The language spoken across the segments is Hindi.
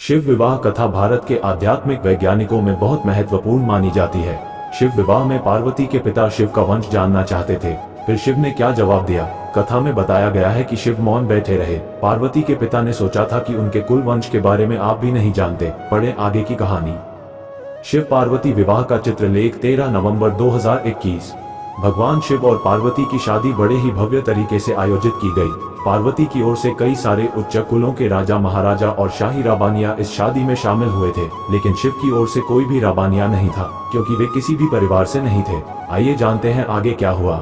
शिव विवाह कथा भारत के आध्यात्मिक वैज्ञानिकों में बहुत महत्वपूर्ण मानी जाती है। शिव विवाह में पार्वती के पिता शिव का वंश जानना चाहते थे, फिर शिव ने क्या जवाब दिया। कथा में बताया गया है कि शिव मौन बैठे रहे। पार्वती के पिता ने सोचा था कि उनके कुल वंश के बारे में आप भी नहीं जानते, पढ़े आगे की कहानी। शिव पार्वती विवाह का चित्रलेख 13 नवंबर 2021। भगवान शिव और पार्वती की शादी बड़े ही भव्य तरीके से आयोजित की गई। पार्वती की ओर से कई सारे उच्च कुलों के राजा महाराजा और शाही राबानिया इस शादी में शामिल हुए थे, लेकिन शिव की ओर से कोई भी राबानिया नहीं था, क्योंकि वे किसी भी परिवार से नहीं थे। आइए जानते हैं आगे क्या हुआ।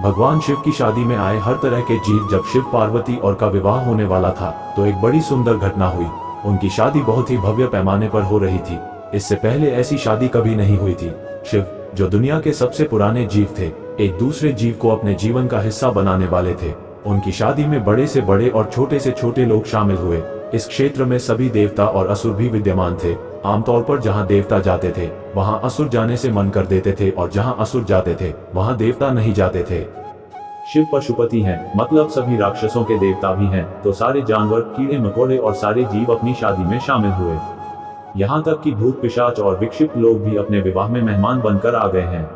भगवान शिव की शादी में आए हर तरह के जीव। जब शिव पार्वती और का विवाह होने वाला था तो एक बड़ी सुंदर घटना हुई। उनकी शादी बहुत ही भव्य पैमाने पर हो रही थी। इससे पहले ऐसी शादी कभी नहीं हुई थी। शिव, जो दुनिया के सबसे पुराने जीव थे, एक दूसरे जीव को अपने जीवन का हिस्सा बनाने वाले थे। उनकी शादी में बड़े से बड़े और छोटे से छोटे लोग शामिल हुए। इस क्षेत्र में सभी देवता और असुर भी विद्यमान थे। आमतौर पर जहां देवता जाते थे वहां असुर जाने से मन कर देते थे, और जहां असुर जाते थे वहां देवता नहीं जाते थे। शिव पशुपति हैं, मतलब सभी राक्षसों के देवता भी हैं, तो सारे जानवर, कीड़े मकोड़े और सारे जीव अपनी शादी में शामिल हुए। यहाँ तक कि भूत पिशाच और विक्षिप्त लोग भी अपने विवाह में मेहमान बनकर आ गए हैं।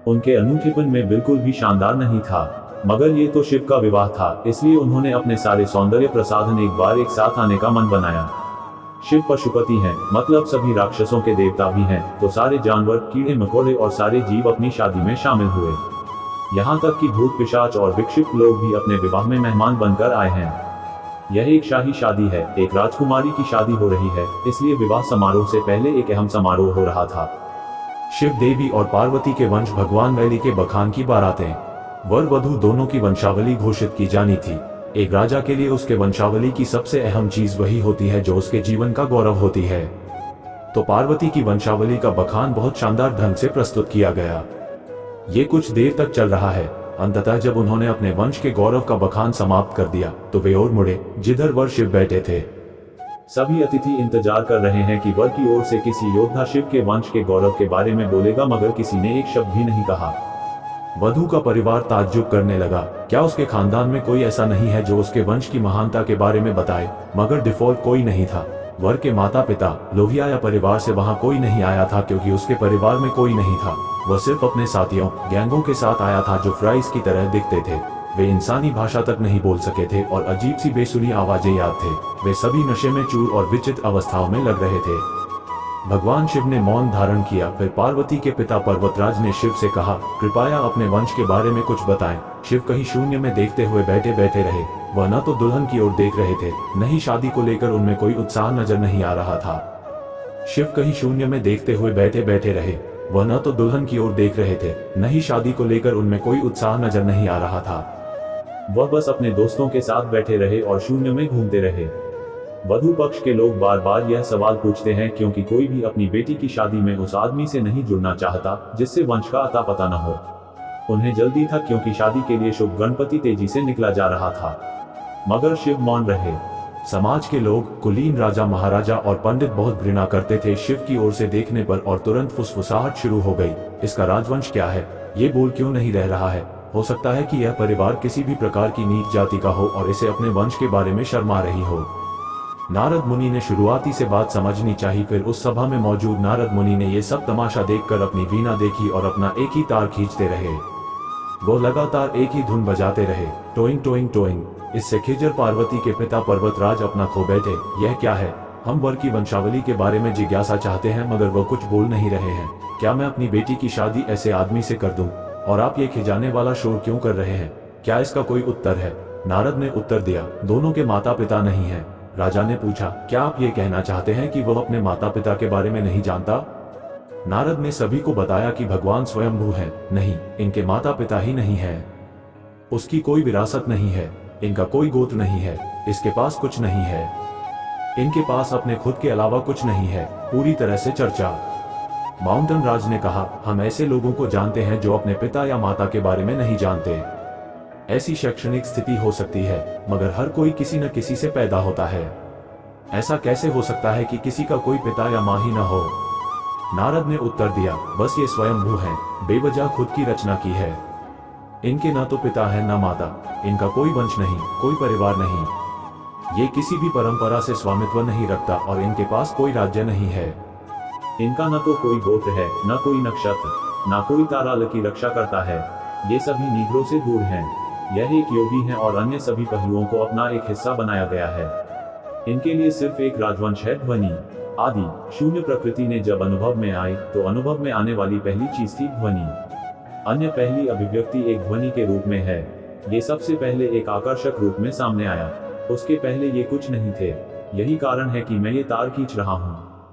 उनके अनूठेपन में बिल्कुल भी शानदार नहीं था, मगर ये तो शिव का विवाह था, इसलिए उन्होंने अपने सारे सौंदर्य प्रसाधन एक बार एक साथ आने का मन बनाया। शिव पशुपति हैं, मतलब सभी राक्षसों के देवता भी हैं, तो सारे जानवर, कीड़े मकोड़े और सारे जीव अपनी शादी में शामिल हुए। यहाँ तक कि भूत पिशाच और विक्षिप्त लोग भी अपने विवाह में मेहमान बनकर आए हैं। यह एक शाही शादी है, एक राजकुमारी की शादी हो रही है, इसलिए विवाह समारोह से पहले एक अहम समारोह हो रहा था। शिव देवी और पार्वती के वंश भगवान वैली के बखान की बारातें, वर वधू दोनों की वंशावली घोषित की जानी थी। एक राजा के लिए उसके वंशावली की सबसे अहम चीज वही होती है जो उसके जीवन का गौरव होती है। तो पार्वती की वंशावली का बखान बहुत शानदार ढंग से प्रस्तुत किया गया। ये कुछ देर तक चल रहा है। अंततः जब उन्होंने अपने वंश के गौरव का बखान समाप्त कर दिया तो वे और मुड़े जिधर वर शिव बैठे थे। सभी अतिथि इंतजार कर रहे हैं कि वर की ओर से किसी योद्धा शिव के वंश के गौरव के बारे में बोलेगा, मगर किसी ने एक शब्द भी नहीं कहा। वधू का परिवार ताज्जुब करने लगा। क्या उसके खानदान में कोई ऐसा नहीं है जो उसके वंश की महानता के बारे में बताए? मगर डिफॉल्ट कोई नहीं था। वर के माता पिता लोहिया परिवार से वहां कोई नहीं आया था, क्योंकि उसके परिवार में कोई नहीं था। वह सिर्फ अपने साथियों गैंगों के साथ आया था जो फ्राइज की तरह दिखते थे। वे इंसानी भाषा तक नहीं बोल सके थे और अजीब सी बेसुरी आवाजें याद थे। वे सभी नशे में चूर और विचित्र अवस्थाओं में लग रहे थे। भगवान शिव ने मौन धारण किया। फिर पार्वती के पिता पर्वतराज ने शिव से कहा, कृपया अपने वंश के बारे में कुछ बताएं। शिव कहीं शून्य में देखते हुए बैठे बैठे रहे। वह न तो दुल्हन की ओर देख रहे थे, न ही शादी को लेकर उनमें कोई उत्साह नजर नहीं आ रहा था। शिव कहीं शून्य में देखते हुए बैठे बैठे रहे। वह न तो दुल्हन की ओर देख रहे थे, न ही शादी को लेकर उनमें कोई उत्साह नजर नहीं आ रहा था। वह बस अपने दोस्तों के साथ बैठे रहे और शून्य में घूमते रहे। वधू पक्ष के लोग बार बार यह सवाल पूछते हैं, क्योंकि कोई भी अपनी बेटी की शादी में उस आदमी से नहीं जुड़ना चाहता जिससे वंश का अता पता न हो। उन्हें जल्दी था, क्योंकि शादी के लिए शुभ गणपति तेजी से निकला जा रहा था। मगर शिव मौन रहे। समाज के लोग, कुलीन राजा महाराजा और पंडित बहुत घृणा करते थे शिव की ओर से देखने पर, और तुरंत फुसफुसाहट शुरू हो गई। इसका राजवंश क्या है? ये बोल क्यों नहीं रह रहा है? हो सकता है कि यह परिवार किसी भी प्रकार की नीच जाति का हो और इसे अपने वंश के बारे में शर्मा रही हो। नारद मुनि ने शुरुआती से बात समझनी चाहिए। फिर उस सभा में मौजूद नारद मुनि ने यह सब तमाशा देखकर अपनी वीणा देखी और अपना एक ही तार खींचते रहे। वो लगातार एक ही धुन बजाते रहे, टोइंग टोइंग टोइंग। इससे खिजर पार्वती के पिता पर्वतराज अपना खो बैठे। यह क्या है? हम वर की वंशावली के बारे में जिज्ञासा चाहते हैं, मगर वह कुछ बोल नहीं रहे हैं। क्या मैं अपनी बेटी की शादी ऐसे आदमी से कर दूं? और आप ये खिजाने वाला शोर क्यों कर रहे हैं? क्या इसका कोई उत्तर है? नारद ने उत्तर दिया, दोनों के माता पिता नहीं है। राजा ने पूछा, क्या आप ये कहना चाहते हैं कि वह अपने माता पिता के बारे में नहीं जानता? नारद ने सभी को बताया कि भगवान स्वयंभू हैं। नहीं, इनके माता पिता ही नहीं है। उसकी कोई विरासत नहीं है, इनका कोई गोत्र नहीं है, इसके पास कुछ नहीं है। इनके पास अपने खुद के अलावा कुछ नहीं है। पूरी तरह से चर्चा। माउंटेन राज ने कहा, हम ऐसे लोगों को जानते हैं जो अपने पिता या माता के बारे में नहीं जानते। ऐसी शैक्षणिक स्थिति हो सकती है, मगर हर कोई किसी न किसी से पैदा होता है। ऐसा कैसे हो सकता है कि किसी का कोई पिता या माँ ही न हो? नारद ने उत्तर दिया, बस ये स्वयंभू हैं, बेवजह खुद की रचना की है। इनके न तो पिता है न माता, इनका कोई वंश नहीं, कोई परिवार नहीं। ये किसी भी परंपरा से स्वामित्व नहीं रखता और इनके पास कोई राज्य नहीं है। इनका न तो कोई गोत्र है, न कोई नक्षत्र, न कोई ताराल की रक्षा करता है। ये सभी नीग्रो से दूर हैं। यह एक योगी हैं और अन्य सभी पहलुओं को अपना एक हिस्सा बनाया गया है। इनके लिए सिर्फ एक राजवंश है, ध्वनि। आदि शून्य प्रकृति ने जब अनुभव में आए तो अनुभव में आने वाली पहली चीज थी ध्वनि। अन्य पहली अभिव्यक्ति एक ध्वनि के रूप में है। ये सबसे पहले एक आकर्षक रूप में सामने आया। उसके पहले ये कुछ नहीं थे। यही कारण है कि मैं ये तार खींच रहा हूँ।